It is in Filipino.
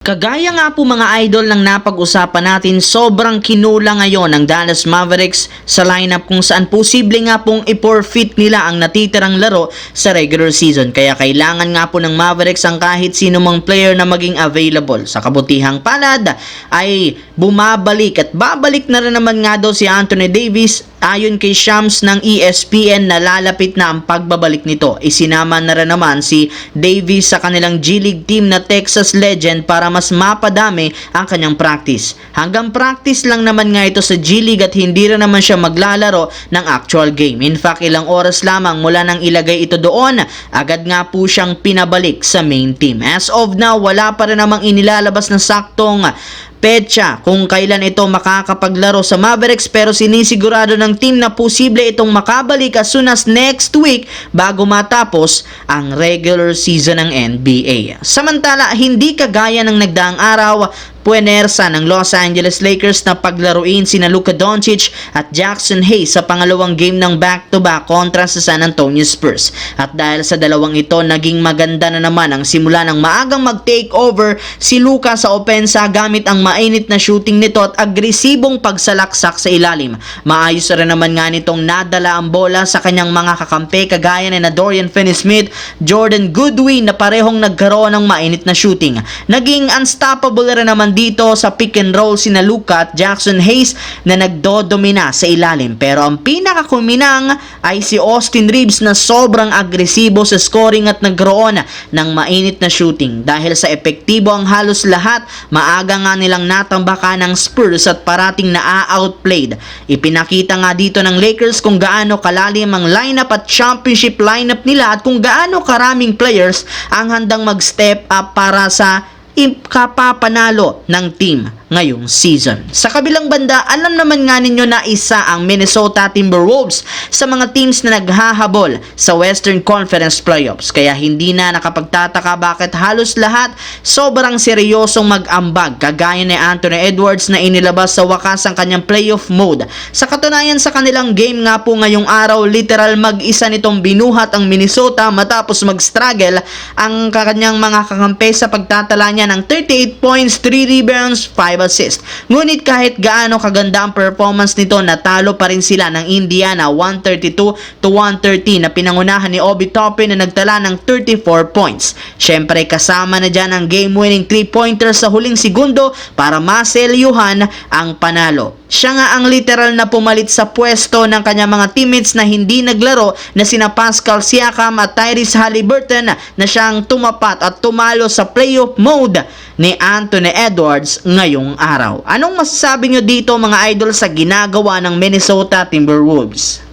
Kagaya nga po mga idol ng napag-usapan natin, sobrang kinulang ngayon ng Dallas Mavericks sa lineup kung saan posible nga pong i-forfeit nila ang natitirang laro sa regular season. Kaya kailangan nga po ng Mavericks ang kahit sino mang player na maging available. Sa kabutihang palad ay bumabalik at babalik na rin naman nga daw si Anthony Davis. Ayon kay Shams ng ESPN, nalalapit na ang pagbabalik nito. Isinama na rin naman si Davis sa kanilang G-League team na Texas Legend para mas mapadami ang kanyang practice. Hanggang practice lang naman nga ito sa G-League at hindi rin naman siya maglalaro ng actual game. In fact, ilang oras lamang mula nang ilagay ito doon, agad nga po siyang pinabalik sa main team. As of now, wala pa rin namang inilalabas na saktong petsa kung kailan ito makakapaglaro sa Mavericks, pero sinisigurado ng team na posible itong makabalik as soon as next week bago matapos ang regular season ng NBA. Samantala, hindi kagaya ng nagdaang araw, puwersa ng Los Angeles Lakers na paglaruin sina Luka Doncic at Jackson Hayes sa pangalawang game ng back-to-back kontra sa San Antonio Spurs. At dahil sa dalawang ito, naging maganda na naman ang simula ng maagang mag-take over si Luka sa opensa gamit ang mainit na shooting nito at agresibong pagsalaksak sa ilalim. Maayos rin naman nga nitong nadala ang bola sa kanyang mga kakampi kagaya na Dorian Finney-Smith, Jordan Goodwin na parehong nagkaroon ng mainit na shooting. Naging unstoppable rin naman dito sa pick and roll sina Luka at Jackson Hayes na nagdodomina sa ilalim. Pero ang pinakakuminang ay si Austin Reeves na sobrang agresibo sa scoring at nagkaroon ng mainit na shooting. Dahil sa epektibo ang halos lahat, maaga nga nilang natambakan ng Spurs at parating na outplayed. Ipinakita nga dito ng Lakers kung gaano kalalim ang lineup at championship lineup nila at kung gaano karaming players ang handang mag-step up para sa kapapanalo ng team ngayong season. Sa kabilang banda, alam naman nga ninyo na isa ang Minnesota Timberwolves sa mga teams na naghahabol sa Western Conference Playoffs. Kaya hindi na nakapagtataka bakit halos lahat sobrang seryosong mag-ambag kagaya ni Anthony Edwards na inilabas sa wakas ang kanyang playoff mode. Sa katunayan sa kanilang game nga po ngayong araw, literal mag-isa nitong binuhat ang Minnesota matapos mag-struggle ang kanyang mga kakampi sa pagtatala niya ng 38 points, 3 rebounds, 5 assist. Ngunit kahit gaano kaganda ang performance nito, natalo pa rin sila ng Indiana 132-113 na pinangunahan ni Obi Toppin na nagtala ng 34 points. Syempre kasama na dyan ang game-winning 3-pointer sa huling segundo para maselyuhan ang panalo. Siya nga ang literal na pumalit sa pwesto ng kanyang mga teammates na hindi naglaro na sina Pascal Siakam at Tyrese Haliburton na siyang tumapat at tumalo sa playoff mode ni Anthony Edwards ngayong araw. Anong masasabi nyo dito mga idol sa ginagawa ng Minnesota Timberwolves?